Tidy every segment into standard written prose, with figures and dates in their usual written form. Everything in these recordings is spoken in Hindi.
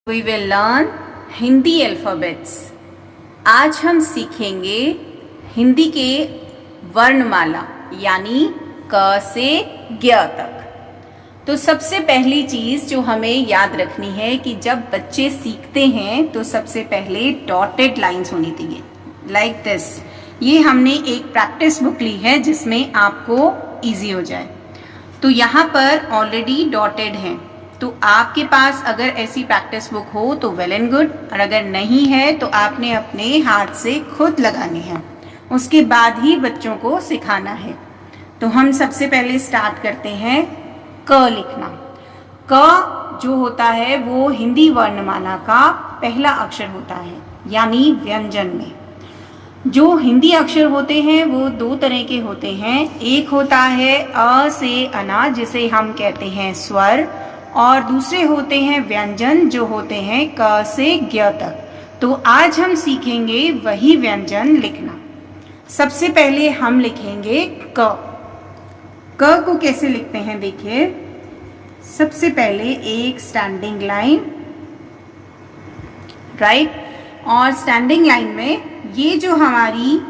We will learn Hindi alphabets. आज हम सीखेंगे हिंदी के वर्णमाला यानी क से ज्ञ तक। तो सबसे पहली चीज़ जो हमें याद रखनी है कि जब बच्चे सीखते हैं तो सबसे पहले डॉटेड लाइंस होनी चाहिए, लाइक दिस। ये हमने एक प्रैक्टिस बुक ली है जिसमें आपको इजी हो जाए। तो यहाँ पर ऑलरेडी डॉटेड हैं, तो आपके पास अगर ऐसी प्रैक्टिस बुक हो तो वेल एंड गुड, और अगर नहीं है तो आपने अपने हाथ से खुद लगानी है, उसके बाद ही बच्चों को सिखाना है। तो हम सबसे पहले स्टार्ट करते हैं क लिखना। क जो होता है वो हिंदी वर्णमाला का पहला अक्षर होता है, यानी व्यंजन में। जो हिंदी अक्षर होते हैं वो दो तरह के होते हैं। एक होता है अ से अना, जिसे हम कहते हैं स्वर, और दूसरे होते हैं व्यंजन जो होते हैं क से ज्ञ तक। तो आज हम सीखेंगे वही व्यंजन लिखना। सबसे पहले हम लिखेंगे क। क को कैसे लिखते हैं देखिए। सबसे पहले एक स्टैंडिंग लाइन, राइट, और स्टैंडिंग लाइन में ये जो हमारी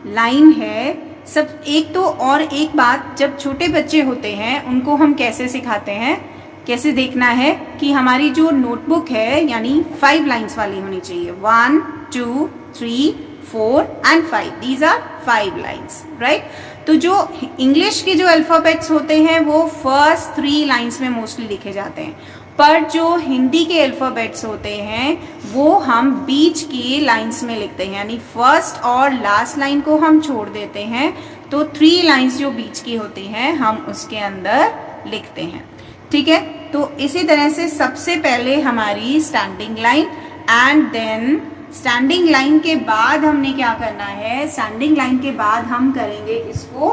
लाइन है, सब एक तो और एक बात, जब छोटे बच्चे होते हैं उनको हम कैसे सिखाते हैं, कैसे देखना है कि हमारी जो नोटबुक है यानी 5 लाइंस वाली होनी चाहिए। 1 2 3 4 and 5, these are 5 lines, right. तो जो इंग्लिश के जो अल्फ़ाबेट्स होते हैं वो फर्स्ट 3 लाइंस में मोस्टली लिखे जाते हैं, पर जो हिंदी के अल्फ़ाबेट्स होते हैं वो हम बीच की लाइंस में लिखते हैं, यानी फर्स्ट और लास्ट लाइन को हम छोड़ देते हैं, तो 3 लाइंस जो बीच की होती हैं हम उसके अंदर लिखते हैं, ठीक है। तो इसी तरह से सबसे पहले हमारी standing line, and then standing line के बाद हमने क्या करना है, स्टैंडिंग लाइन के बाद हम करेंगे इसको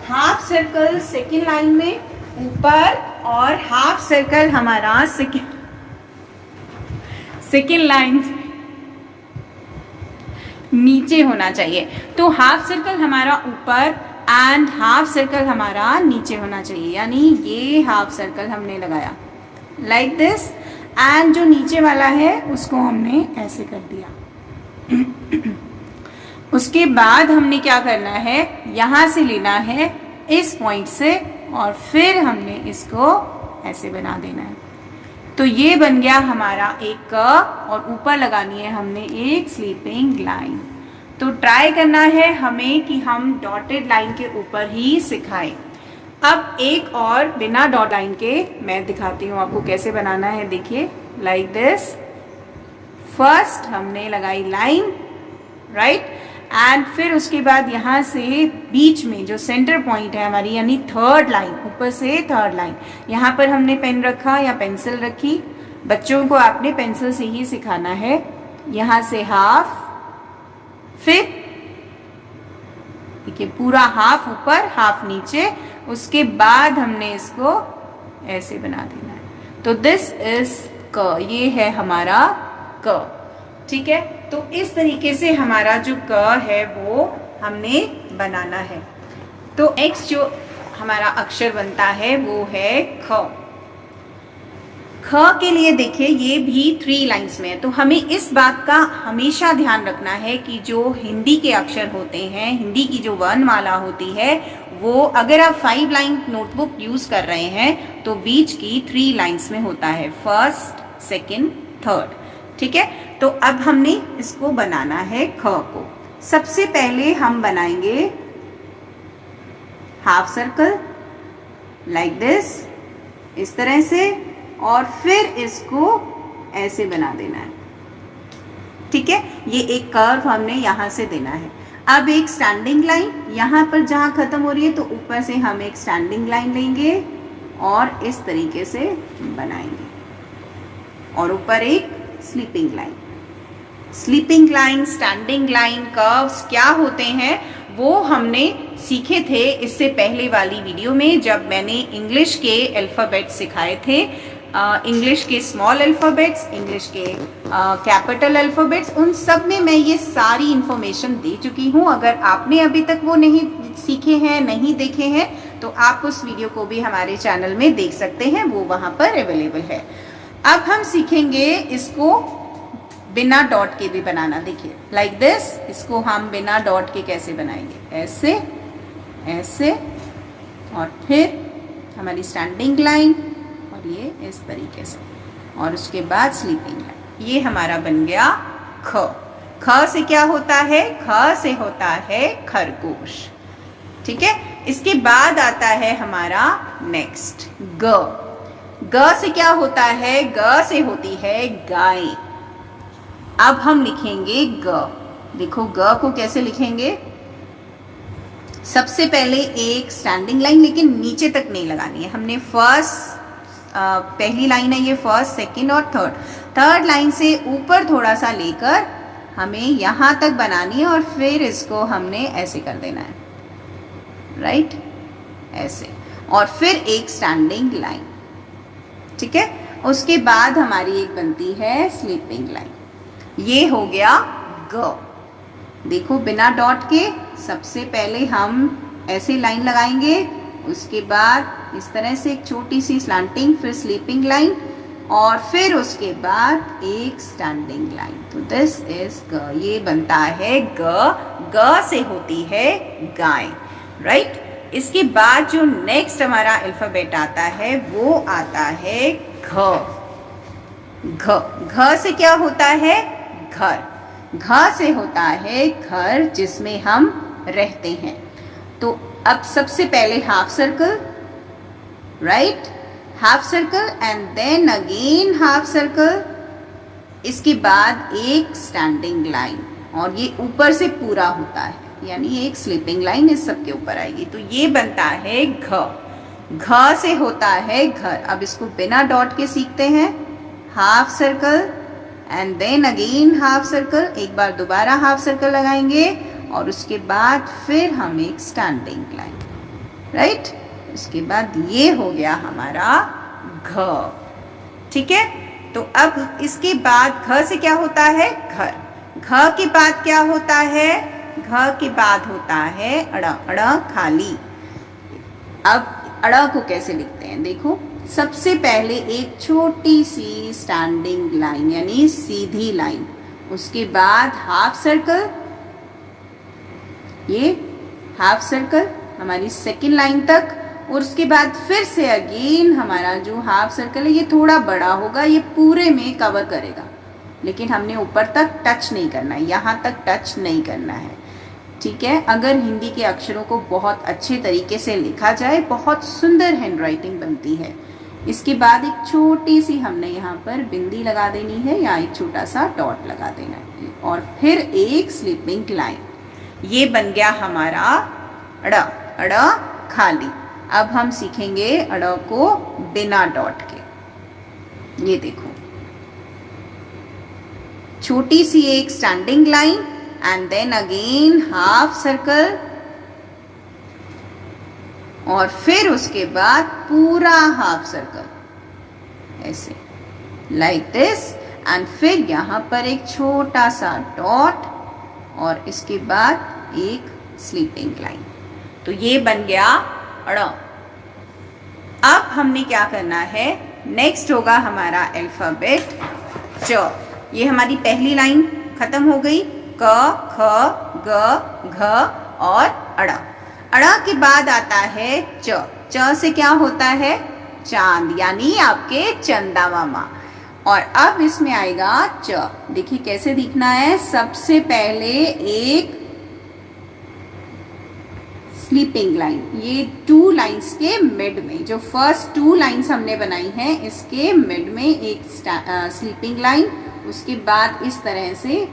हाफ सर्कल सेकेंड लाइन में ऊपर, और हाफ सर्कल हमारा सेकेंड लाइन नीचे होना चाहिए। तो हाफ सर्कल हमारा ऊपर एंड हाफ सर्कल हमारा नीचे होना चाहिए, यानी ये हाफ सर्कल हमने लगाया लाइक दिस, एंड जो नीचे वाला है उसको हमने ऐसे कर दिया। उसके बाद हमने क्या करना है, यहाँ से लेना है इस पॉइंट से, और फिर हमने इसको ऐसे बना देना है। तो ये बन गया हमारा एक क, और ऊपर लगानी है हमने एक स्लीपिंग लाइन। तो ट्राई करना है हमें कि हम डॉटेड लाइन के ऊपर ही सिखाएं। अब एक और बिना डॉट लाइन के मैं दिखाती हूँ आपको कैसे बनाना है। देखिए लाइक दिस, फर्स्ट हमने लगाई लाइन, राइट, एंड फिर उसके बाद यहाँ से बीच में जो सेंटर पॉइंट है हमारी, यानी थर्ड लाइन, ऊपर से थर्ड लाइन, यहाँ पर हमने पेन रखा या पेंसिल रखी। बच्चों को आपने पेंसिल से ही सिखाना है। यहाँ से हाफ, फिर देखिए पूरा हाफ ऊपर हाफ नीचे, उसके बाद हमने इसको ऐसे बना देना है। तो दिस इज क, ये है हमारा क, ठीक है। तो इस तरीके से हमारा जो क है वो हमने बनाना है। तो नेक्स्ट जो हमारा अक्षर बनता है वो है ख। ख के लिए देखिए ये भी 3 लाइंस में है, तो हमें इस बात का हमेशा ध्यान रखना है कि जो हिंदी के अक्षर होते हैं, हिंदी की जो वर्णमाला होती है, वो अगर आप 5 लाइन नोटबुक यूज कर रहे हैं तो बीच की 3 लाइंस में होता है, फर्स्ट सेकंड थर्ड, ठीक है। तो अब हमने इसको बनाना है ख को। सबसे पहले हम बनाएंगे हाफ सर्कल लाइक दिस, इस तरह से, और फिर इसको ऐसे बना देना है, ठीक है। ये एक कर्व हमने यहाँ से देना है। अब एक स्टैंडिंग लाइन यहाँ पर जहाँ खत्म हो रही है, तो ऊपर से हम एक स्टैंडिंग लाइन लेंगे और इस तरीके से बनाएंगे, और ऊपर एक sleeping line. Sleeping line, standing line, curves क्या होते हैं वो हमने सीखे थे इससे पहले वाली वीडियो में, जब मैंने इंग्लिश के अल्फ़ाबेट्स सिखाए थे। इंग्लिश के स्मॉल अल्फ़ाबेट्स, इंग्लिश के कैपिटल अल्फ़ाबेट्स, उन सब में मैं ये सारी इन्फॉर्मेशन दे चुकी हूँ। अगर आपने अभी तक वो नहीं सीखे हैं, नहीं देखे हैं, तो आप उस वीडियो को भी हमारे चैनल में देख सकते हैं, वो वहाँ पर अवेलेबल है। अब हम सीखेंगे इसको बिना डॉट के भी बनाना। देखिए लाइक दिस, इसको हम बिना डॉट के कैसे बनाएंगे, ऐसे ऐसे, और फिर हमारी स्टैंडिंग लाइन, और ये इस तरीके से, और उसके बाद स्लीपिंग लाइन। ये हमारा बन गया ख। ख से क्या होता है, ख से होता है खरगोश। ठीक है, इसके बाद आता है हमारा नेक्स्ट ग। ग से क्या होता है, ग से होती है गाय। अब हम लिखेंगे ग। देखो ग को कैसे लिखेंगे, सबसे पहले एक स्टैंडिंग लाइन, लेकिन नीचे तक नहीं लगानी है हमने। फर्स्ट पहली लाइन है ये, फर्स्ट सेकंड और थर्ड लाइन से ऊपर थोड़ा सा लेकर हमें यहाँ तक बनानी है, और फिर इसको हमने ऐसे कर देना है, राइट, ऐसे, और फिर एक स्टैंडिंग लाइन। ठीक है, उसके बाद हमारी एक बनती है स्लीपिंग लाइन। ये हो गया ग। देखो बिना डॉट के सबसे पहले हम ऐसे लाइन लगाएंगे, उसके बाद इस तरह से एक छोटी सी स्लैंटिंग, फिर स्लीपिंग लाइन, और फिर उसके बाद एक स्टैंडिंग लाइन। तो दिस इज ग। ये बनता है ग। ग से होती है गाय, राइट। इसके बाद जो नेक्स्ट हमारा अल्फाबेट आता है वो आता है घ। घ, घ से क्या होता है, घर। घ से होता है घर, जिसमें हम रहते हैं। तो अब सबसे पहले half circle, right, half circle and then again half circle, इसके बाद एक स्टैंडिंग लाइन, और ये ऊपर से पूरा होता है, यानी एक स्लीपिंग लाइन इस सब के ऊपर आएगी। तो ये बनता है घ। घ से होता है घर। अब इसको बिना डॉट के सीखते हैं। Half circle and then again half circle, एक बार दोबारा हाफ सर्कल लगाएंगे, और उसके बाद फिर हम एक स्टैंडिंग लाइन, राइट। उसके बाद ये हो गया हमारा घ। ठीक है, तो अब इसके बाद घ से क्या होता है, घर। घ के बाद क्या होता है, घ के बाद होता है अड़। अड़ खाली। अब अड़ को कैसे लिखते हैं, देखो सबसे पहले एक छोटी सी स्टैंडिंग लाइन, यानी सीधी लाइन, उसके बाद हाफ सर्कल, ये हाफ सर्कल हमारी सेकेंड लाइन तक, और उसके बाद फिर से अगेन हमारा जो हाफ सर्कल है ये थोड़ा बड़ा होगा, ये पूरे में कवर करेगा, लेकिन हमने ऊपर तक टच नहीं करना है, यहाँ तक टच नहीं करना है। ठीक है, अगर हिंदी के अक्षरों को बहुत अच्छे तरीके से लिखा जाए, बहुत सुंदर हैंडराइटिंग बनती है। इसके बाद एक छोटी सी हमने यहाँ पर बिंदी लगा देनी है, या एक छोटा सा डॉट लगा देना है, और फिर एक स्लीपिंग लाइन। ये बन गया हमारा अड़। अड़ खाली। अब हम सीखेंगे अड़ को बिना डॉट के। ये देखो छोटी सी एक standing line and then again half circle, और फिर उसके बाद पूरा हाफ सर्कल ऐसे, लाइक दिस, एंड फिर यहाँ पर एक छोटा सा डॉट, और इसके बाद एक स्लीपिंग लाइन। तो ये बन गया अड़। अब हमने क्या करना है, नेक्स्ट होगा हमारा अल्फाबेट च। ये हमारी पहली लाइन खत्म हो गई, क ख ग घ और अड़। अड़ के बाद आता है च। च से क्या होता है, चांद, यानी आपके चंदा मामा। और अब इसमें आएगा च। देखिए कैसे दिखना है, सबसे पहले एक स्लीपिंग लाइन, ये 2 लाइंस के मिड में, जो फर्स्ट 2 लाइंस हमने बनाई हैं इसके मिड में एक स्लीपिंग लाइन, उसके बाद इस तरह से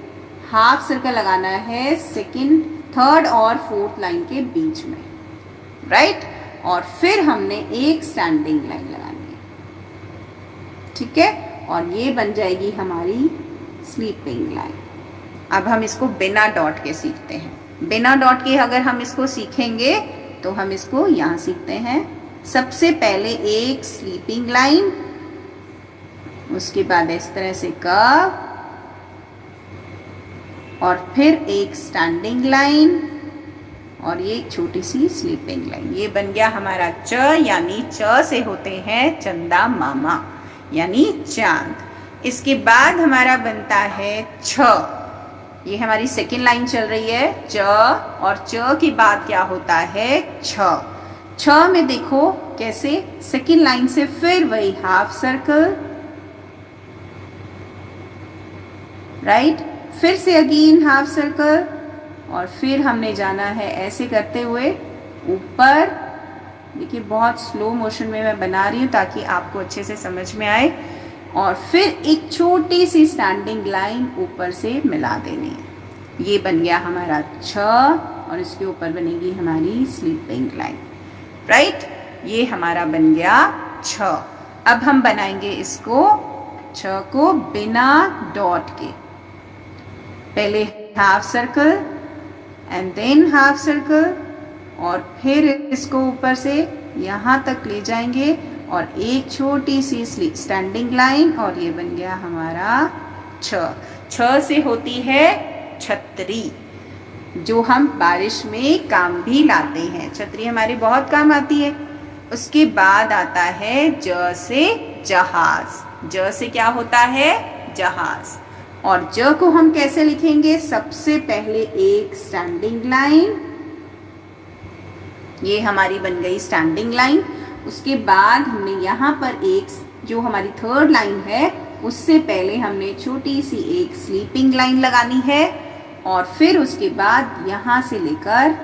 हाफ सर्कल लगाना है सेकंड, थर्ड और फोर्थ लाइन के बीच में, राइट, और फिर हमने एक स्टैंडिंग लाइन लगानी है। ठीक है, और ये बन जाएगी हमारी स्लीपिंग लाइन। अब हम इसको बिना डॉट के सीखते हैं। बिना डॉट के अगर हम इसको सीखेंगे तो हम इसको यहाँ सीखते हैं। सबसे पहले एक स्लीपिंग लाइन, उसके बाद इस तरह से कर्व, और फिर एक स्टैंडिंग लाइन, और ये एक छोटी सी स्लीपिंग लाइन। ये बन गया हमारा च, यानी च से होते हैं चंदा मामा। यानी चांद। इसके बाद हमारा बनता है छ। ये हमारी सेकेंड लाइन चल रही है, च, और च के बाद क्या होता है, छ। छ में देखो कैसे सेकेंड लाइन से फिर वही हाफ सर्कल, राइट, फिर से अगेन हाफ सर्कल, और फिर हमने जाना है ऐसे करते हुए ऊपर। देखिए बहुत स्लो मोशन में मैं बना रही हूँ ताकि आपको अच्छे से समझ में आए। और फिर एक छोटी सी स्टैंडिंग लाइन ऊपर से मिला देनी है। ये बन गया हमारा छ, और इसके ऊपर बनेगी हमारी स्लीपिंग लाइन, राइट। ये हमारा बन गया छ। अब हम बनाएंगे इसको, छ को बिना डॉट के। पहले half circle and then half circle, और फिर इसको ऊपर से यहाँ तक ले जाएंगे और एक छोटी सी स्टैंडिंग लाइन, और ये बन गया हमारा छ। छ से होती है छतरी, जो हम बारिश में काम भी लाते हैं। छतरी हमारे बहुत काम आती है। उसके बाद आता है ज से जहाज। ज से क्या होता है, जहाज। और ज को हम कैसे लिखेंगे, सबसे पहले एक स्टैंडिंग लाइन, ये हमारी बन गई स्टैंडिंग लाइन। उसके बाद हमने यहाँ पर एक, जो हमारी थर्ड लाइन है, उससे पहले हमने छोटी सी एक स्लीपिंग लाइन लगानी है, और फिर उसके बाद यहाँ से लेकर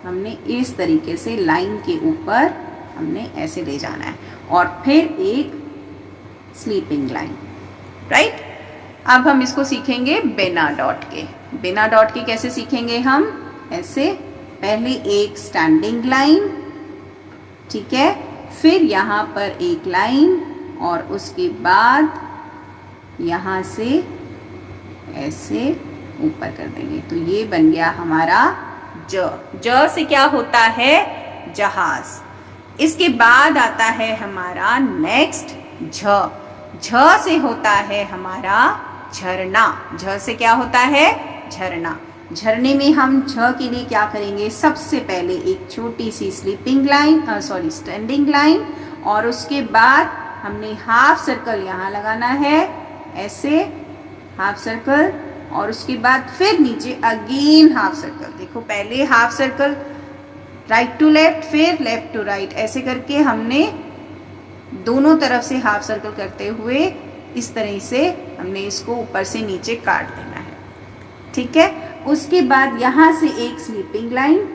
हमने इस तरीके से लाइन के ऊपर हमने ऐसे ले जाना है, और फिर एक स्लीपिंग लाइन, राइट। अब हम इसको सीखेंगे बिना डॉट के। बिना डॉट के कैसे सीखेंगे हम, ऐसे पहले एक स्टैंडिंग लाइन, ठीक है, फिर यहाँ पर एक लाइन, और उसके बाद यहाँ से ऐसे ऊपर कर देंगे। तो ये बन गया हमारा ज। ज से क्या होता है, जहाज। इसके बाद आता है हमारा नेक्स्ट झ। झ से होता है हमारा झरना। झ से क्या होता है, झरना। झरने में हम झ के लिए क्या करेंगे, सबसे पहले एक छोटी सी स्लीपिंग लाइन, स्टैंडिंग लाइन, और उसके बाद हमने हाफ सर्कल यहाँ लगाना है, ऐसे हाफ सर्कल, और उसके बाद फिर नीचे अगेन हाफ सर्कल। देखो पहले half circle right to left, फिर लेफ्ट टू राइट, ऐसे करके हमने दोनों तरफ से हाफ सर्कल करते हुए इस तरह से हमने इसको ऊपर से नीचे काट देना है, ठीक है। उसके बाद यहाँ से एक स्लीपिंग लाइन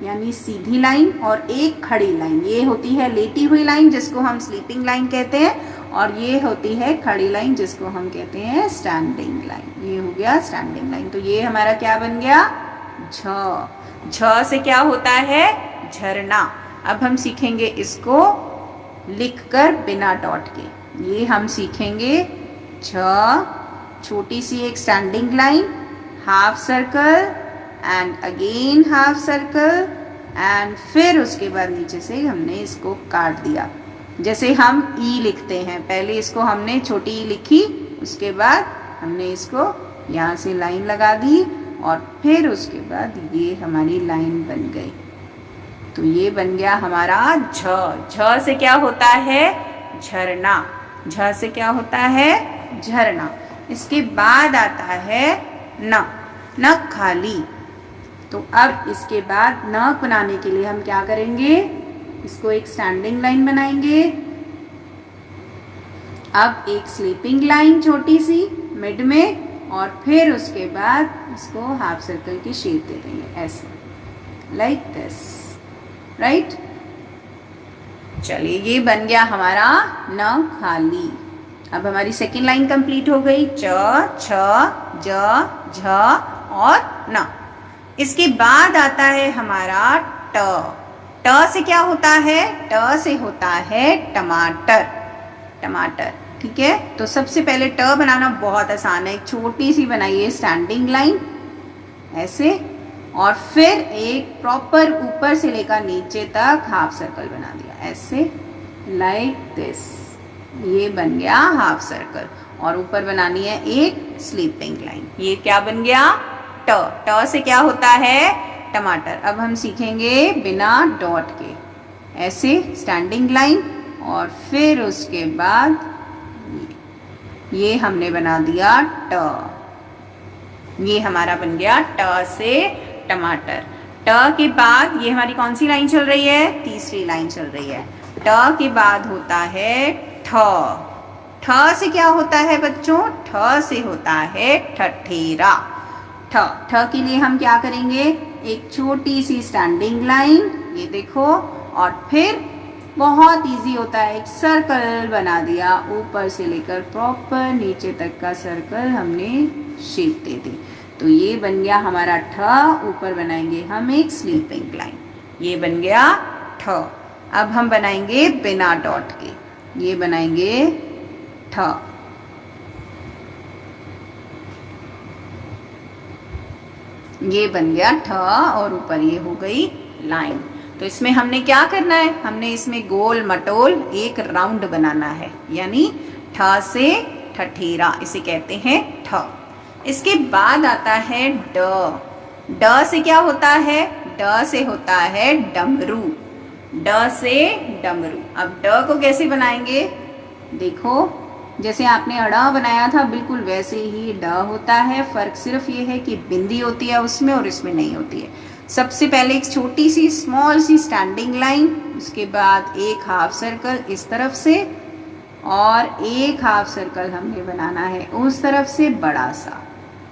यानी सीधी लाइन, और एक खड़ी लाइन, ये होती है लेटी हुई लाइन जिसको हम स्लीपिंग लाइन कहते हैं, और ये होती है खड़ी लाइन जिसको हम कहते हैं स्टैंडिंग लाइन। ये हो गया स्टैंडिंग लाइन। तो ये हमारा क्या बन गया, झ। झ से क्या होता है, झरना। अब हम सीखेंगे इसको लिखकर बिना डॉट के। ये हम सीखेंगे छ, छोटी सी एक standing line, half circle and again half circle, and फिर उसके बाद नीचे से हमने इसको काट दिया। जैसे हम ई लिखते हैं, पहले इसको हमने छोटी ई लिखी, उसके बाद हमने इसको यहाँ से लाइन लगा दी, और फिर उसके बाद ये हमारी लाइन बन गई। तो ये बन गया हमारा झ। झ से क्या होता है, झरना। झ से क्या होता है, झरना। इसके बाद आता है न। न खाली। तो अब इसके बाद न बनाने के लिए हम क्या करेंगे, इसको एक स्टैंडिंग लाइन बनाएंगे, अब एक स्लीपिंग लाइन छोटी सी मिड में, और फिर उसके बाद इसको हाफ सर्कल की शेप दे देंगे ऐसे, लाइक दिस, राइट। चलिए ये बन गया हमारा न खाली। अब हमारी सेकेंड लाइन कंप्लीट हो गई, च, छ, ज, झ और न। इसके बाद आता है हमारा ट। ट से क्या होता है, ट से होता है टमाटर। टमाटर, ठीक है। तो सबसे पहले ट बनाना बहुत आसान है। एक छोटी सी बनाइए स्टैंडिंग लाइन ऐसे, और फिर एक प्रॉपर ऊपर से लेकर नीचे तक हाफ सर्कल बना दिया ऐसे, लाइक दिस। ये बन गया हाफ सर्कल, और ऊपर बनानी है एक स्लीपिंग लाइन। ये क्या बन गया, ट। ट से क्या होता है, टमाटर। अब हम सीखेंगे बिना डॉट के, ऐसे स्टैंडिंग लाइन, और फिर उसके बाद ये हमने बना दिया ट। ये हमारा बन गया ट से टमाटर। ट के बाद ये हमारी कौन सी लाइन चल रही है? तीसरी लाइन चल रही है। ट के बाद होता है ठ। ठ से क्या होता है बच्चों? ठ से होता है ठठेरा। ठ। ठ के लिए हम क्या करेंगे? एक छोटी सी स्टैंडिंग लाइन, ये देखो, और फिर बहुत इजी होता है, एक सर्कल बना दिया, ऊपर से लेकर प्रॉपर नीचे तक का सर्कल हमने शेप दे दी। तो ये बन गया हमारा ठ। ऊपर बनाएंगे हम एक स्लीपिंग लाइन, ये बन गया ठ। अब हम बनाएंगे बिना डॉट के, ये बनाएंगे ठ। ये बन गया ठ और ऊपर ये हो गई लाइन। तो इसमें हमने क्या करना है? हमने इसमें गोल मटोल एक राउंड बनाना है, यानी ठ से ठठेरा, इसे कहते हैं ठ। इसके बाद आता है ड। ड से क्या होता है? ड से होता है डमरू। ड से डमरू। अब ड को कैसे बनाएंगे? देखो, जैसे आपने अड़ा बनाया था बिल्कुल वैसे ही ड होता है। फर्क सिर्फ ये है कि बिंदी होती है उसमें और इसमें नहीं होती है। सबसे पहले एक छोटी C small C standing line, उसके बाद एक हाफ सर्कल इस तरफ से और एक हाफ सर्कल हमने बनाना है उस तरफ से, बड़ा सा।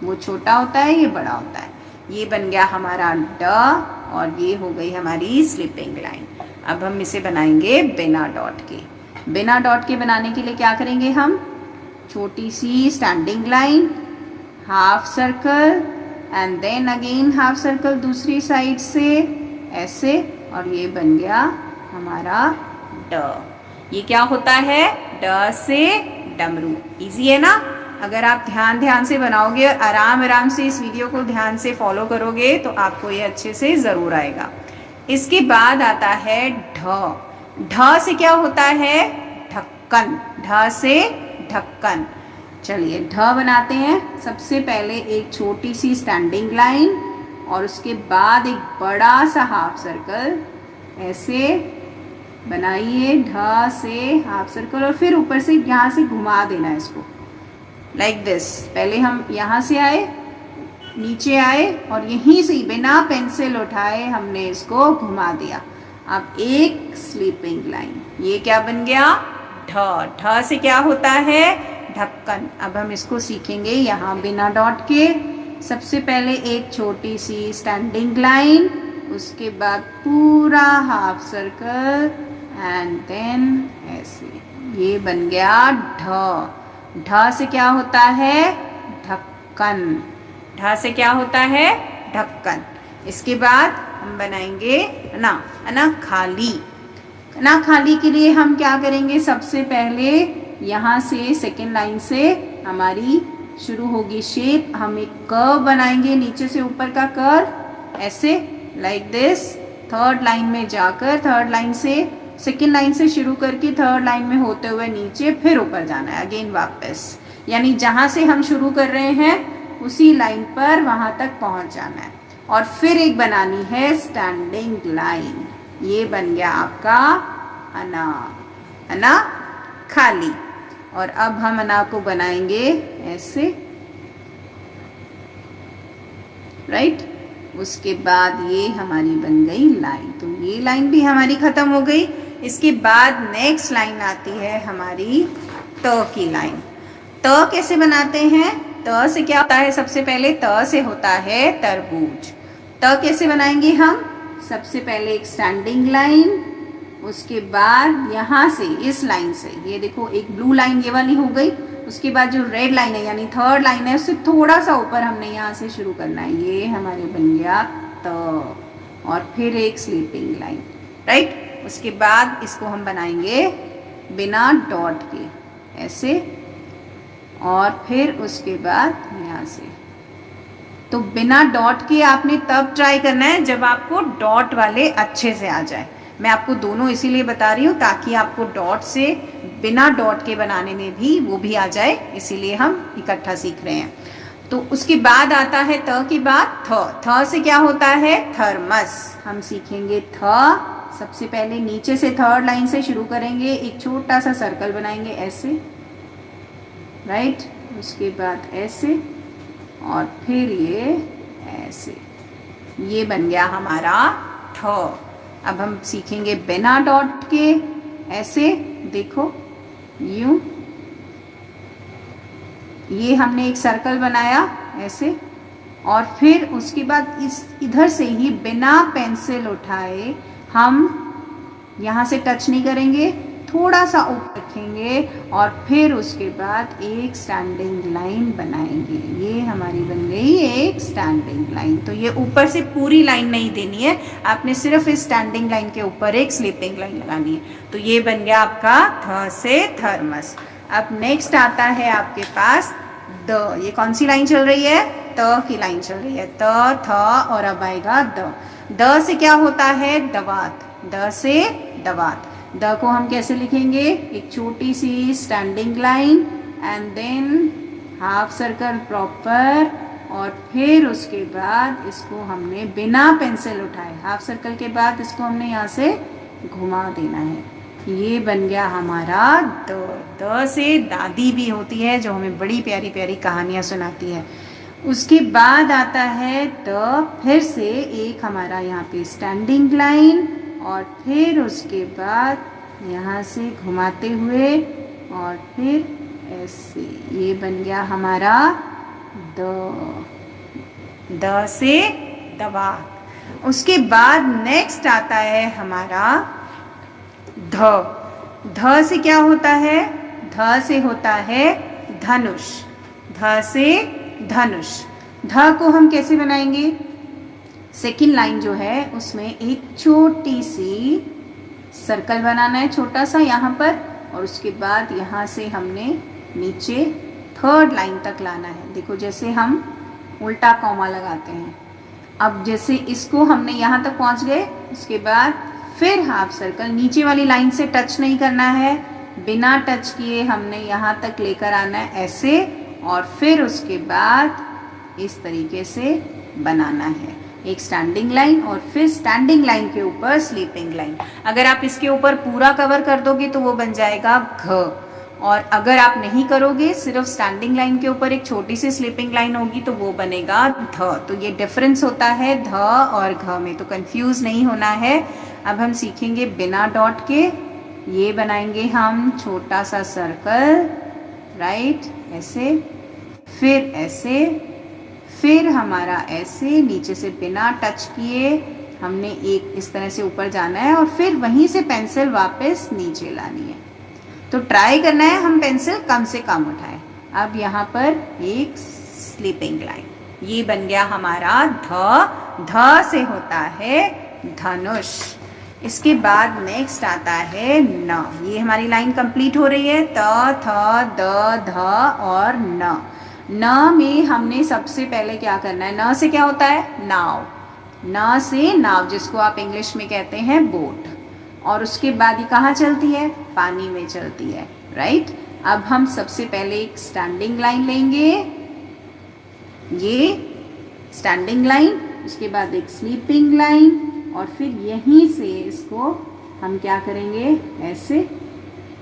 वो छोटा होता है, ये बड़ा होता है। ये बन गया हमारा ड और ये हो गई हमारी स्लिपिंग लाइन। अब हम इसे बनाएंगे बिना डॉट के। बिना डॉट के बनाने के लिए क्या करेंगे हम? छोटी सी standing line, half circle and then again half circle दूसरी साइड से, ऐसे, और ये बन गया हमारा ड। ये क्या होता है? ड से डमरू। इजी है ना? अगर आप ध्यान से बनाओगे, आराम से इस वीडियो को ध्यान से फॉलो करोगे तो आपको ये अच्छे से ज़रूर आएगा। इसके बाद आता है ढ। ढ से क्या होता है? ढक्कन। ढ से ढक्कन। चलिए ढ बनाते हैं। सबसे पहले एक छोटी सी स्टैंडिंग लाइन और उसके बाद एक बड़ा सा हाफ सर्कल, ऐसे बनाइए। ढ से हाफ सर्कल और फिर ऊपर से यहाँ से घुमा देना है इसको, लाइक दिस। पहले हम यहाँ से आए, नीचे आए और यहीं से बिना पेंसिल उठाए हमने इसको घुमा दिया। अब एक स्लीपिंग लाइन, ये क्या बन गया? ढ। ढ से क्या होता है? ढक्कन। अब हम इसको सीखेंगे यहाँ बिना डॉट के। सबसे पहले एक छोटी सी स्टैंडिंग लाइन, उसके बाद पूरा हाफ सर्कल एंड देन ऐसे, ये बन गया ढ। ढ से क्या होता है? ढक्कन। ढ से क्या होता है? ढक्कन। इसके बाद हम बनाएंगे ना खाली। ना खाली के लिए हम क्या करेंगे? सबसे पहले यहाँ से सेकेंड लाइन से हमारी शुरू होगी शेप। हम एक कर्व बनाएंगे, नीचे से ऊपर का कर्व, ऐसे, लाइक दिस। थर्ड लाइन में जाकर, थर्ड लाइन से, सेकेंड लाइन से शुरू करके थर्ड लाइन में होते हुए नीचे फिर ऊपर जाना है, अगेन वापस। यानी जहाँ से हम शुरू कर रहे हैं उसी लाइन पर वहाँ तक पहुँच जाना है। और फिर एक बनानी है स्टैंडिंग लाइन। ये बन गया आपका अना। अना खाली। और अब हम अना को बनाएंगे ऐसे, राइट। उसके बाद ये हमारी बन गई लाइन। तो ये लाइन भी हमारी खत्म हो गई। इसके बाद नेक्स्ट लाइन आती है हमारी त की लाइन। त कैसे बनाते हैं? त से क्या होता है? सबसे पहले त से होता है तरबूज। त कैसे बनाएंगे हम? सबसे पहले एक स्टैंडिंग लाइन, उसके बाद यहाँ से इस लाइन से, ये देखो एक ब्लू लाइन ये वाली हो गई। उसके बाद जो रेड लाइन है यानी थर्ड लाइन है, उससे थोड़ा सा ऊपर हमने यहाँ से शुरू करना है। ये हमारे बन गया त। और फिर एक स्लीपिंग लाइन, राइट। उसके बाद इसको हम बनाएंगे बिना डॉट के, ऐसे। और फिर उसके बाद यहाँ से। तो बिना डॉट के आपने तब ट्राई करना है जब आपको डॉट वाले अच्छे से आ जाए। मैं आपको दोनों इसीलिए बता रही हूँ ताकि आपको डॉट से बिना डॉट के बनाने में भी वो भी आ जाए, इसीलिए हम इकट्ठा सीख रहे हैं। तो उसके बाद आता है त के बाद थ। थ से क्या होता है? थर्मस। हम सीखेंगे थ। सबसे पहले नीचे से थर्ड लाइन से शुरू करेंगे, एक छोटा सा सर्कल बनाएंगे ऐसे, राइट। उसके बाद ऐसे और फिर ये ऐसे, ये बन गया हमारा ठ। अब हम सीखेंगे बिना डॉट के, ऐसे देखो यूं, ये हमने एक सर्कल बनाया ऐसे, और फिर उसके बाद इस इधर से ही बिना पेंसिल उठाए हम यहाँ से टच नहीं करेंगे, थोड़ा सा ऊपर रखेंगे और फिर उसके बाद एक स्टैंडिंग लाइन बनाएंगे। ये हमारी बन गई एक स्टैंडिंग लाइन। तो ये ऊपर से पूरी लाइन नहीं देनी है, आपने सिर्फ इस स्टैंडिंग लाइन के ऊपर एक स्लीपिंग लाइन लगानी है। तो ये बन गया आपका थ से थर्मस। अब नेक्स्ट आता है आपके पास द। ये कौन सी लाइन चल रही है? त की लाइन चल रही है। त थ और अब आएगा द। द से क्या होता है? दवात। द से दवात। द को हम कैसे लिखेंगे? एक छोटी सी standing line and then half circle proper, और फिर उसके बाद इसको हमने बिना पेंसिल उठाए, हाफ सर्कल के बाद इसको हमने यहाँ से घुमा देना है। ये बन गया हमारा द। द से दादी भी होती है जो हमें बड़ी प्यारी प्यारी कहानियाँ सुनाती है। उसके बाद आता है द, फिर से एक हमारा यहाँ पे स्टैंडिंग लाइन, और फिर उसके बाद यहाँ से घुमाते हुए और फिर ऐसे, ये बन गया हमारा द। द से दवा। उसके बाद नेक्स्ट आता है हमारा ध। ध से क्या होता है? ध से होता है धनुष। ध से धनुष। ध को हम कैसे बनाएंगे? सेकेंड लाइन जो है उसमें एक छोटी सी सर्कल बनाना है, छोटा सा यहाँ पर, और उसके बाद यहाँ से हमने नीचे थर्ड लाइन तक लाना है। देखो जैसे हम उल्टा कॉमा लगाते हैं। अब जैसे इसको हमने यहाँ तक पहुँच गए, उसके बाद फिर हाफ सर्कल नीचे वाली लाइन से टच नहीं करना है, बिना टच किए हमने यहाँ तक लेकर आना है ऐसे, और फिर उसके बाद इस तरीके से बनाना है एक स्टैंडिंग लाइन, और फिर स्टैंडिंग लाइन के ऊपर स्लीपिंग लाइन। अगर आप इसके ऊपर पूरा कवर कर दोगे तो वो बन जाएगा घ, और अगर आप नहीं करोगे, सिर्फ स्टैंडिंग लाइन के ऊपर एक छोटी सी स्लीपिंग लाइन होगी तो वो बनेगा ध। तो ये डिफरेंस होता है ध और घ में, तो कंफ्यूज नहीं होना है। अब हम सीखेंगे बिना डॉट के। ये बनाएंगे हम छोटा सा सर्कल, राइट, ऐसे, फिर ऐसे, फिर हमारा ऐसे नीचे से बिना टच किए हमने एक इस तरह से ऊपर जाना है, और फिर वहीं से पेंसिल वापस नीचे लानी है। तो ट्राई करना है हम पेंसिल कम से कम उठाएं। अब यहाँ पर एक स्लीपिंग लाइन, ये बन गया हमारा ध। ध से होता है धनुष। इसके बाद नेक्स्ट आता है न। ये हमारी लाइन कंप्लीट हो रही है, त थ द ध और न। न में हमने सबसे पहले क्या करना है? न से क्या होता है? नाव। न से नाव, जिसको आप इंग्लिश में कहते हैं बोट, और उसके बाद ये कहाँ चलती है? पानी में चलती है, राइट। अब हम सबसे पहले एक स्टैंडिंग लाइन लेंगे, ये स्टैंडिंग लाइन, उसके बाद एक स्लीपिंग लाइन, और फिर यहीं से इसको हम क्या करेंगे? ऐसे,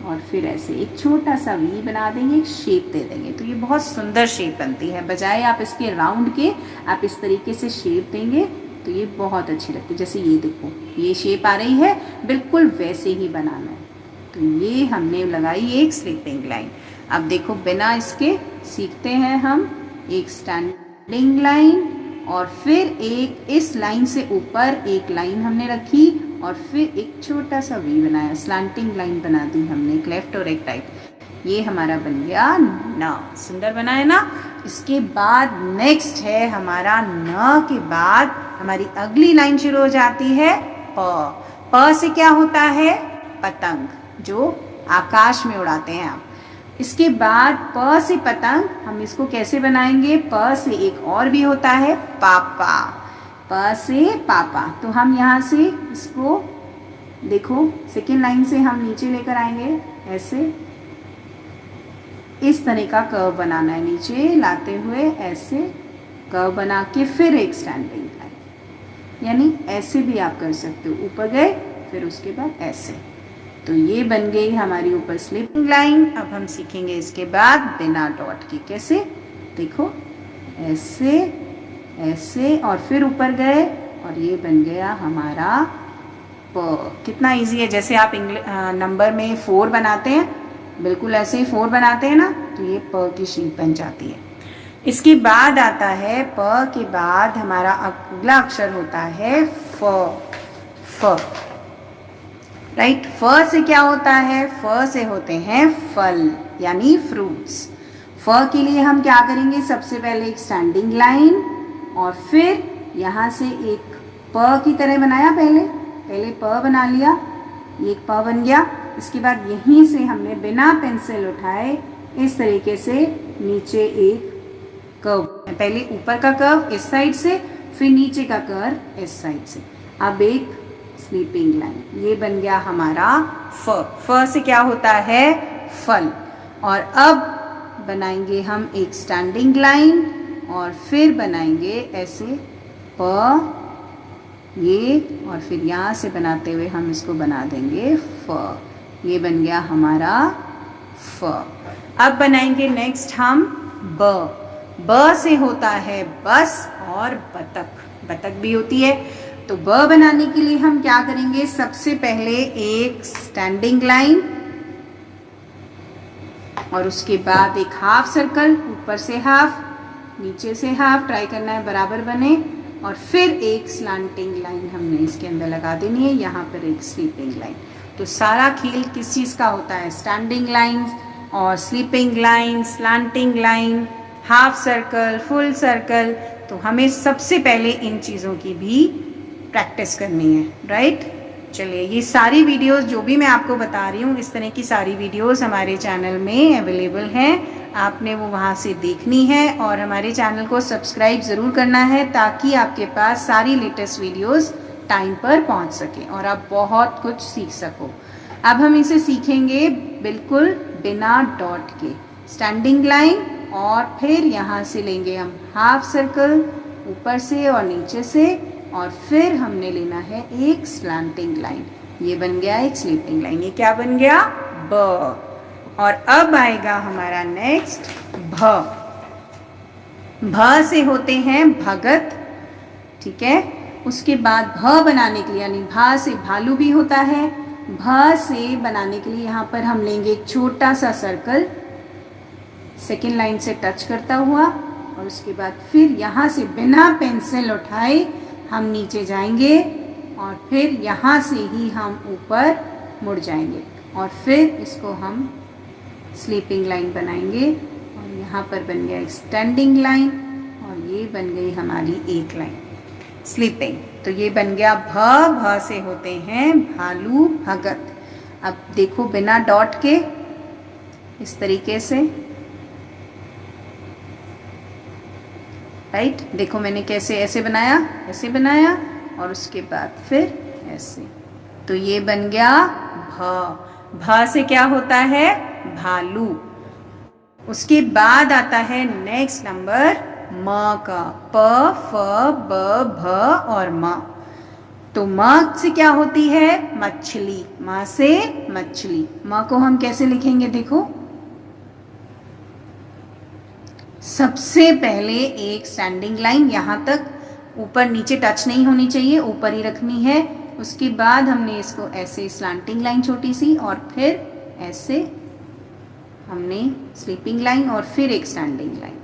और फिर ऐसे एक छोटा सा वी बना देंगे, एक शेप दे देंगे। तो ये बहुत सुंदर शेप बनती है। बजाय आप इसके राउंड के, आप इस तरीके से शेप देंगे तो ये बहुत अच्छी लगती है। जैसे ये देखो, ये शेप आ रही है, बिल्कुल वैसे ही बनाना है। तो ये हमने लगाई एक स्लीपिंग लाइन। अब देखो बिना इसके सीखते हैं हम एक स्टैंडिंग लाइन, और फिर एक इस लाइन से ऊपर एक लाइन हमने रखी, और फिर एक छोटा सा वी बनाया, स्लैंटिंग लाइन बना दी हमने, एक लेफ्ट और एक राइट। ये हमारा बन गया न। सुंदर बना है ना। इसके बाद नेक्स्ट है हमारा न के बाद हमारी अगली लाइन शुरू हो जाती है प। प से क्या होता है? पतंग, जो आकाश में उड़ाते हैं आप। इसके बाद प से पतंग, हम इसको कैसे बनाएंगे? प से एक और भी होता है पापा। प से पापा। तो हम यहाँ से इसको देखो, सेकेंड लाइन से हम नीचे लेकर आएंगे ऐसे, इस तरह का कर्व बनाना है, नीचे लाते हुए ऐसे कर्व बना के फिर एक स्टैंडिंग लाइन, यानी ऐसे भी आप कर सकते हो, ऊपर गए फिर उसके बाद ऐसे। तो ये बन गई हमारी ऊपर स्लीपिंग लाइन। अब हम सीखेंगे इसके बाद बिना डॉट के कैसे। देखो ऐसे ऐसे और फिर ऊपर गए और ये बन गया हमारा प। कितना इजी है, जैसे आप नंबर में 4 बनाते हैं, बिल्कुल ऐसे ही 4 बनाते हैं ना, तो ये प की शेप बन जाती है। इसके बाद आता है प के बाद हमारा अगला अक्षर होता है फ। फ, राइट। फ से क्या होता है? फ से होते हैं फल यानी फ्रूट्स। फ के लिए हम क्या करेंगे? सबसे पहले एक स्टैंडिंग लाइन और फिर यहाँ से एक प की तरह बनाया, पहले प बना लिया, ये एक प बन गया। इसके बाद यहीं से हमने बिना पेंसिल उठाए इस तरीके से नीचे एक कर्व, पहले ऊपर का कर्व इस साइड से, फिर नीचे का कर्व इस साइड से। अब एक स्लीपिंग लाइन, ये बन गया हमारा फ। फ से क्या होता है? फल। और अब बनाएंगे हम एक स्टैंडिंग लाइन और फिर बनाएंगे ऐसे प, ये, और फिर यहाँ से बनाते हुए हम इसको बना देंगे फ। ये बन गया हमारा फ। अब बनाएंगे नेक्स्ट हम ब। ब से होता है बस और बतख, बतख भी होती है। तो ब बनाने के लिए हम क्या करेंगे? सबसे पहले एक स्टैंडिंग लाइन और उसके बाद एक हाफ सर्कल, ऊपर से हाफ नीचे से हाफ, ट्राई करना है बराबर बने, और फिर एक स्लांटिंग लाइन हमने इसके अंदर लगा देनी है, यहाँ पर एक स्लीपिंग लाइन। तो सारा खेल किस चीज़ का होता है? स्टैंडिंग लाइन और sleeping line, slanting line, half circle, full circle. तो हमें सबसे पहले इन चीज़ों की भी प्रैक्टिस करनी है, राइट। चलिए, ये सारी वीडियोस जो भी मैं आपको बता रही हूँ, इस तरह की सारी वीडियोस हमारे चैनल में अवेलेबल हैं। आपने वो वहाँ से देखनी है और हमारे चैनल को सब्सक्राइब ज़रूर करना है ताकि आपके पास सारी लेटेस्ट वीडियोस टाइम पर पहुँच सके और आप बहुत कुछ सीख सको। अब हम इसे सीखेंगे बिल्कुल बिना डॉट के। स्टैंडिंग लाइन और फिर यहाँ से लेंगे हम हाफ सर्कल ऊपर से और नीचे से, और फिर हमने लेना है एक स्लैंटिंग लाइन। ये बन गया एक स्लीपिंग लाइन। ये क्या बन गया? ब। और अब आएगा हमारा नेक्स्ट भ। भ से होते हैं भगत, ठीक है। उसके बाद भ बनाने के लिए, यानी भा से भालू भी होता है, भ से बनाने के लिए यहाँ पर हम लेंगे एक छोटा सा सर्कल सेकेंड लाइन से टच करता हुआ, और उसके बाद फिर यहाँ से बिना पेंसिल उठाए हम नीचे जाएंगे और फिर यहाँ से ही हम ऊपर मुड़ जाएंगे और फिर इसको हम स्लीपिंग लाइन बनाएंगे। और यहाँ पर बन गया एक स्टैंडिंग लाइन और ये बन गई हमारी एक लाइन स्लीपिंग। तो ये बन गया भ। भ से होते हैं भालू भगत। अब देखो बिना डॉट के इस तरीके से, राइट। देखो मैंने कैसे ऐसे बनाया, ऐसे बनाया और उसके बाद फिर ऐसे। तो ये बन गया भ। भ से क्या होता है? भालू। उसके बाद आता है नेक्स्ट नंबर म का, प, फ, ब, भ और म। तो म से क्या होती है? मछली। म से मछली। म को हम कैसे लिखेंगे? देखो, सबसे पहले एक स्टैंडिंग लाइन यहाँ तक, ऊपर नीचे टच नहीं होनी चाहिए, ऊपर ही रखनी है। उसके बाद हमने इसको ऐसे स्लैंटिंग लाइन छोटी सी और फिर ऐसे हमने स्लीपिंग लाइन और फिर एक स्टैंडिंग लाइन,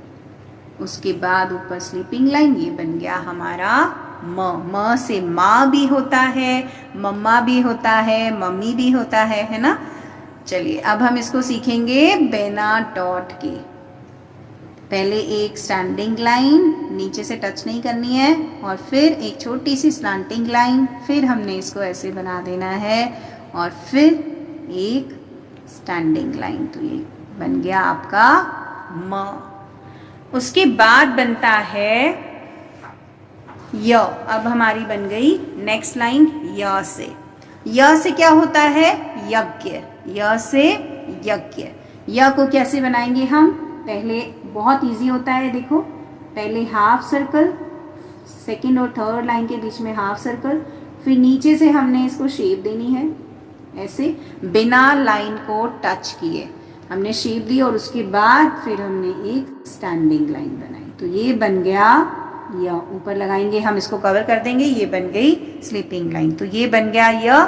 उसके बाद ऊपर स्लीपिंग लाइन। ये बन गया हमारा म। म से माँ भी होता है, मम्मा भी होता है, मम्मी भी होता है ना। चलिए अब हम इसको सीखेंगे बिना डॉट के। पहले एक स्टैंडिंग लाइन नीचे से टच नहीं करनी है और फिर एक छोटी सी स्लैंटिंग लाइन, फिर हमने इसको ऐसे बना देना है और फिर एक स्टैंडिंग लाइन। तो ये बन गया आपका म। उसके बाद बनता है य। अब हमारी बन गई नेक्स्ट लाइन य से। य से क्या होता है? यज्ञ। य से यज्ञ। य को कैसे बनाएंगे हम? पहले बहुत इजी होता है, देखो पहले हाफ सर्कल, सेकंड और थर्ड लाइन के बीच में हाफ सर्कल, फिर नीचे से हमने इसको शेप देनी है, ऐसे बिना लाइन को टच किए हमने शेप दी और उसके बाद फिर हमने एक स्टैंडिंग लाइन बनाई। तो ये बन गया, या ऊपर लगाएंगे हम, इसको कवर कर देंगे, ये बन गई स्लीपिंग लाइन। तो ये बन गया य।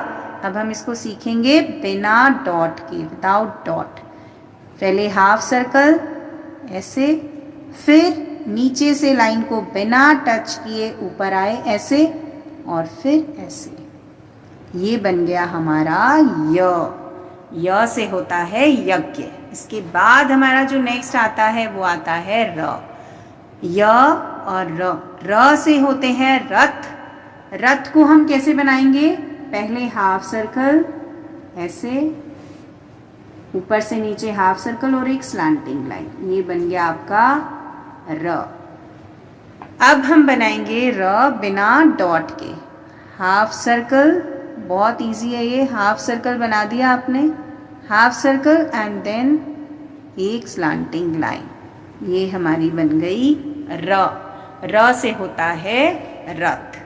अब हम इसको सीखेंगे बिना डॉट के, विदाउट डॉट। पहले हाफ सर्कल ऐसे, फिर नीचे से लाइन को बिना टच किए ऊपर आए ऐसे, और फिर ऐसे। ये बन गया हमारा य। य से होता है यज्ञ। इसके बाद हमारा जो नेक्स्ट आता है वो आता है र। य और र। र से होते हैं रथ। रथ को हम कैसे बनाएंगे? पहले हाफ सर्कल ऐसे, ऊपर से नीचे हाफ सर्कल और एक स्लैंटिंग लाइन। ये बन गया आपका र। अब हम बनाएंगे र बिना डॉट के। हाफ सर्कल, बहुत इजी है ये। हाफ सर्कल बना दिया आपने, हाफ सर्कल एंड देन एक स्लैंटिंग लाइन। ये हमारी बन गई र। र से होता है रथ।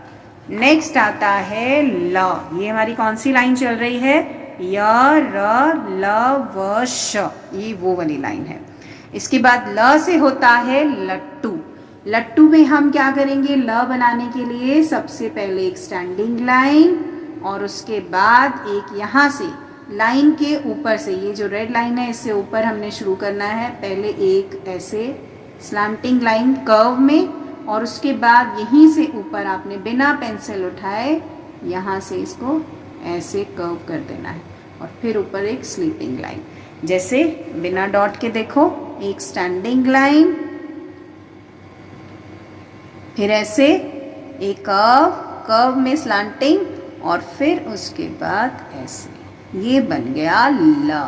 नेक्स्ट आता है ल। ये हमारी कौन सी लाइन चल रही है? य र ल व श, ये वो वाली लाइन है। इसके बाद ल से होता है लट्टू। लट्टू में हम क्या करेंगे? ल बनाने के लिए सबसे पहले एक स्टैंडिंग लाइन और उसके बाद एक यहाँ से लाइन के ऊपर से, ये जो रेड लाइन है इससे ऊपर हमने शुरू करना है। पहले एक ऐसे स्लैंटिंग लाइन कर्व में, और उसके बाद यहीं से ऊपर आपने बिना पेंसिल उठाए यहाँ से इसको ऐसे कर्व कर देना है, और फिर ऊपर एक स्लीपिंग लाइन। जैसे बिना डॉट के देखो, एक स्टैंडिंग लाइन, फिर ऐसे एक कर्व, कर्व में स्लैंटिंग, और फिर उसके बाद ऐसे। ये बन गया ल।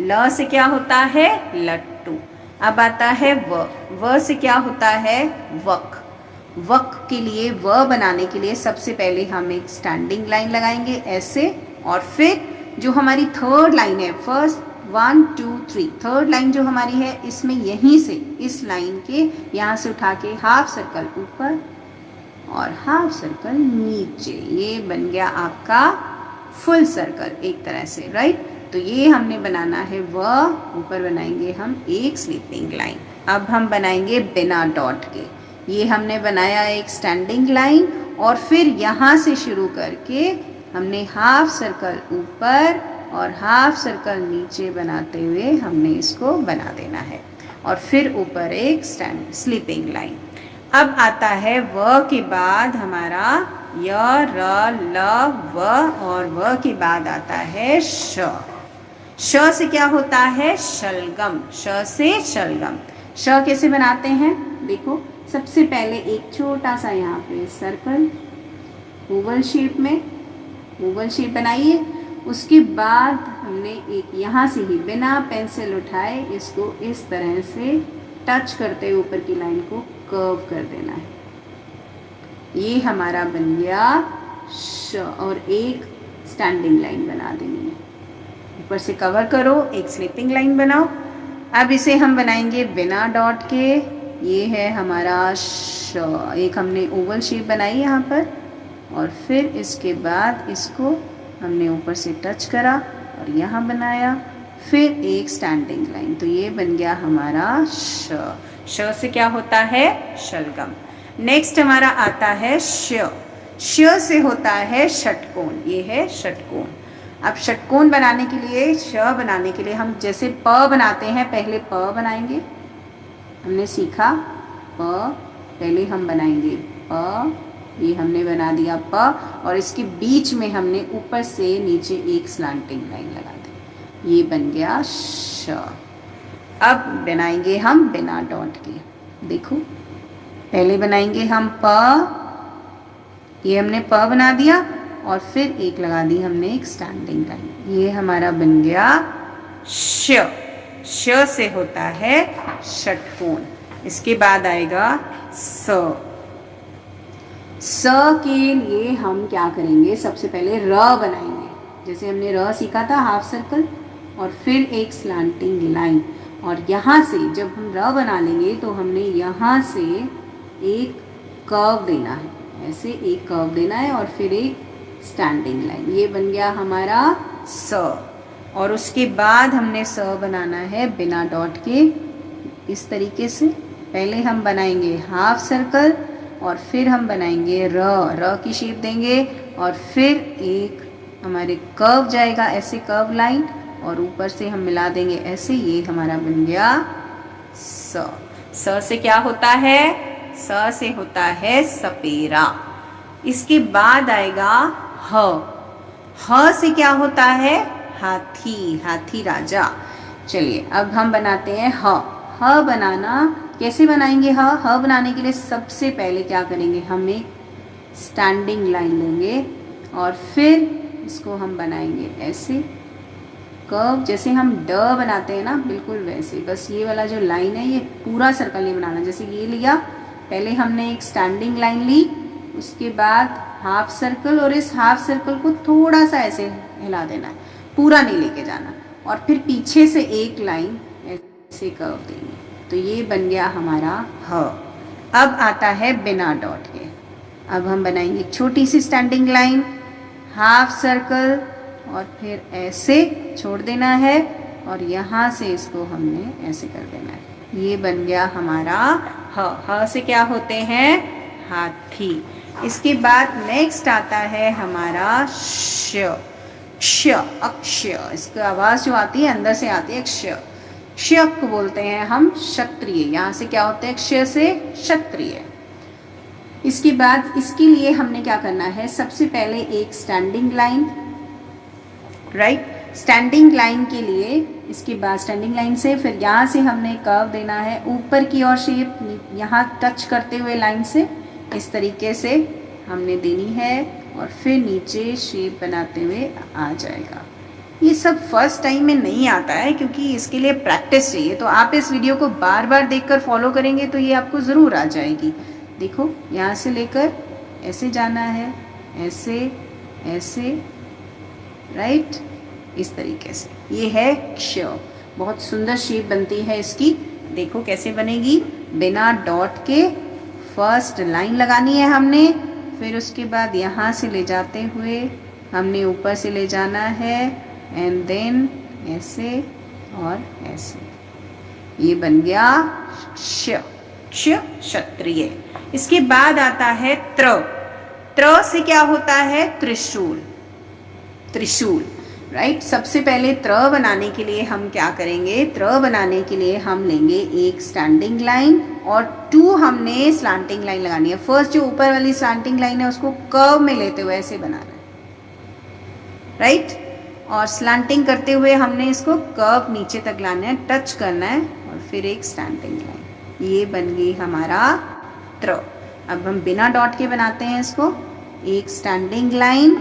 ल से क्या होता है? लट्टू। अब आता है व। व से क्या होता है? वक। वक के लिए, व बनाने के लिए सबसे पहले हम एक स्टैंडिंग लाइन लगाएंगे ऐसे, और फिर जो हमारी थर्ड लाइन है, फर्स्ट 1 2 3, थर्ड लाइन जो हमारी है इसमें यहीं से इस लाइन के यहाँ से उठा के हाफ सर्कल ऊपर और हाफ सर्कल नीचे। ये बन गया आपका फुल सर्कल एक तरह से, राइट। तो ये हमने बनाना है व, ऊपर बनाएंगे हम एक स्लीपिंग लाइन। अब हम बनाएंगे बिना डॉट के। ये हमने बनाया एक स्टैंडिंग लाइन, और फिर यहाँ से शुरू करके हमने हाफ सर्कल ऊपर और हाफ सर्कल नीचे बनाते हुए हमने इसको बना देना है, और फिर ऊपर एक स्लीपिंग लाइन। अब आता है व के बाद हमारा य र ल व, और व के बाद आता है श। श से क्या होता है? शलगम। श से शलगम। श कैसे बनाते हैं? देखो, सबसे पहले एक छोटा सा यहाँ पे सर्कल ओवल शेप में, ओवल शेप बनाइए। उसके बाद हमने एक यहाँ से ही बिना पेंसिल उठाए इसको इस तरह से टच करते हुए ऊपर की लाइन को कर्व कर देना है। ये हमारा बन गया श, और एक स्टैंडिंग लाइन बना देनी है। ऊपर से कवर करो, एक स्लीपिंग लाइन बनाओ। अब इसे हम बनाएंगे बिना डॉट के। ये है हमारा श। एक हमने ओवल शेप बनाई यहाँ पर, और फिर इसके बाद इसको हमने ऊपर से टच करा और यहाँ बनाया, फिर एक स्टैंडिंग लाइन। तो ये बन गया हमारा श। श से क्या होता है? शलगम। नेक्स्ट हमारा आता है श। श से होता है षटकोण। ये है षटकोण। अब षटकोण बनाने के लिए, श बनाने के लिए हम जैसे प बनाते हैं, पहले प बनाएंगे। हमने सीखा प, पहले हम बनाएंगे प, ये हमने बना दिया प, और इसके बीच में हमने ऊपर से नीचे एक स्लैंटिंग लाइन लगा दी। ये बन गया श। अब बनाएंगे हम बिना डॉट के। देखो, पहले बनाएंगे हम प, ये हमने प बना दिया, और फिर एक लगा दी हमने एक स्टैंडिंग लाइन। ये हमारा बन गया श। श से होता है षटकोण। इसके बाद आएगा स। स के लिए हम क्या करेंगे? सबसे पहले र बनाएंगे। जैसे हमने र सीखा था, हाफ सर्कल और फिर एक स्लैंटिंग लाइन, और यहाँ से जब हम र बना लेंगे तो हमने यहाँ से एक कर्व देना है, ऐसे एक कर्व देना है, और फिर एक स्टैंडिंग लाइन। ये बन गया हमारा स। और उसके बाद हमने स बनाना है बिना डॉट के इस तरीके से। पहले हम बनाएंगे हाफ सर्कल और फिर हम बनाएंगे र की शेप देंगे और फिर एक हमारे कर्व जाएगा, ऐसे कर्व लाइन, और ऊपर से हम मिला देंगे ऐसे। ये हमारा बन गया स। स से क्या होता है? स से होता है सपेरा। इसके बाद आएगा ह। ह से क्या होता है? हाथी, हाथी राजा। चलिए अब हम बनाते हैं ह। ह बनाना कैसे बनाएंगे? ह बनाने के लिए सबसे पहले क्या करेंगे? हम एक स्टैंडिंग लाइन लेंगे और फिर इसको हम बनाएंगे ऐसे कर्व, जैसे हम ड बनाते हैं ना, बिल्कुल वैसे। बस ये वाला जो लाइन है ये पूरा सर्कल नहीं बनाना। जैसे ये लिया, पहले हमने एक स्टैंडिंग लाइन ली, उसके बाद हाफ सर्कल, और इस हाफ सर्कल को थोड़ा सा ऐसे हिला देना है, पूरा नहीं लेके जाना, और फिर पीछे से एक लाइन ऐसे कर्व देंगे। तो ये बन गया हमारा ह। अब आता है बिना डॉट के। अब हम बनाएंगे एक छोटी सी स्टैंडिंग लाइन, हाफ सर्कल, और फिर ऐसे छोड़ देना है, और यहाँ से इसको हमने ऐसे कर देना है। ये बन गया हमारा ह। ह से क्या होते हैं? हाथी। इसके बाद नेक्स्ट आता है हमारा श। क्ष, अक्ष। इसकी आवाज़ जो आती है अंदर से आती है क्ष। क्ष को बोलते हैं हम क्षत्रिय। यहाँ से क्या होते हैं? क्ष से क्षत्रिय। इसके बाद इसके लिए हमने क्या करना है? सबसे पहले एक standing line, right. Standing line के लिए इसके बाद स्टैंडिंग लाइन से फिर यहाँ से हमने कर्व देना है ऊपर की ओर शेप, यहाँ टच करते हुए लाइन से इस तरीके से हमने देनी है, और फिर नीचे शेप बनाते हुए आ जाएगा। ये सब फर्स्ट टाइम में नहीं आता है क्योंकि इसके लिए प्रैक्टिस चाहिए। तो आप इस वीडियो को बार बार देखकर फॉलो करेंगे तो ये आपको ज़रूर आ जाएगी। देखो, यहाँ से लेकर ऐसे जाना है, ऐसे ऐसे, राइट, इस तरीके से। ये है क्ष। बहुत सुंदर शेप बनती है इसकी। देखो कैसे बनेगी। बिना डॉट के फर्स्ट लाइन लगानी है हमने, फिर उसके बाद यहाँ से ले जाते हुए हमने ऊपर से ले जाना है, एंड देन ऐसे और ऐसे। ये बन गया क्ष, क्ष क्षत्रिय। इसके बाद आता है त्र। त्र से क्या होता है? त्रिशूल, त्रिशूल, राइट। सबसे पहले त्र बनाने के लिए हम क्या करेंगे? त्र बनाने के लिए हम लेंगे एक स्टैंडिंग लाइन और 2 हमने स्लांटिंग लाइन लगानी है। फर्स्ट जो ऊपर वाली स्लांटिंग लाइन है उसको कर्व में लेते हुए ऐसे बनाना है, राइट। और स्लांटिंग करते हुए हमने इसको कर्व नीचे तक लाना है, टच करना है, और फिर एक स्टैंडिंग लाइन। ये बन गई हमारा त्र। अब हम बिना डॉट के बनाते हैं इसको। एक स्टैंडिंग लाइन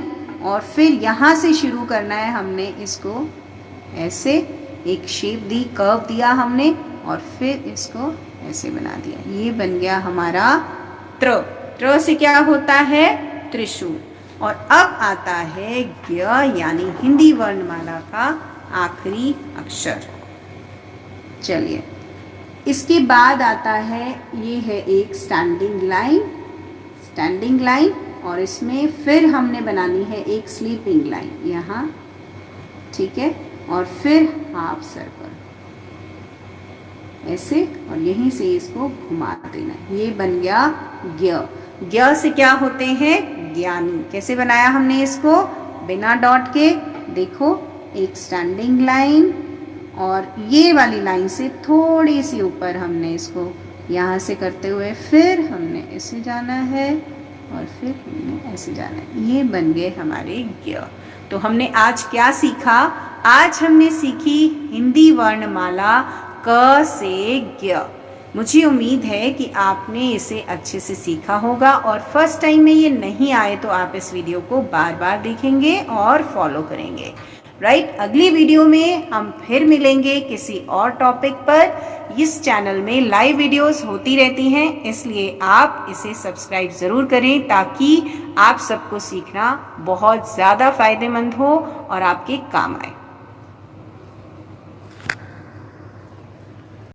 और फिर यहाँ से शुरू करना है हमने इसको ऐसे, एक शेप दी, कर्व दिया हमने, और फिर इसको ऐसे बना दिया। ये बन गया हमारा त्र। त्र से क्या होता है? त्रिशूल। और अब आता है ज्ञ, यानी हिंदी वर्णमाला का आखिरी अक्षर। चलिए, इसके बाद आता है, ये है एक स्टैंडिंग लाइन, स्टैंडिंग लाइन, और इसमें फिर हमने बनानी है एक स्लीपिंग लाइन यहाँ, ठीक है, और फिर हाफ सर्कल ऐसे, और यहीं से इसको घुमा देना है। ये बन गया ज्ञ। ज्ञ से क्या होते हैं? ज्ञानी। कैसे बनाया हमने इसको? बिना डॉट के। देखो, एक स्टैंडिंग लाइन और ये वाली लाइन से थोड़ी सी ऊपर हमने इसको यहाँ से करते हुए फिर हमने ऐसे जाना है, और फिर हमने ऐसे जाना है। ये बन गए हमारे ज्ञ। तो हमने आज क्या सीखा? आज हमने सीखी हिंदी वर्णमाला क से ज्ञ। मुझे उम्मीद है कि आपने इसे अच्छे से सीखा होगा, और फर्स्ट टाइम में ये नहीं आए तो आप इस वीडियो को बार बार देखेंगे और फॉलो करेंगे, राइट। अगली वीडियो में हम फिर मिलेंगे किसी और टॉपिक पर। इस चैनल में लाइव वीडियोस होती रहती हैं, इसलिए आप इसे सब्सक्राइब ज़रूर करें ताकि आप सबको सीखना बहुत ज़्यादा फायदेमंद हो और आपके काम आए।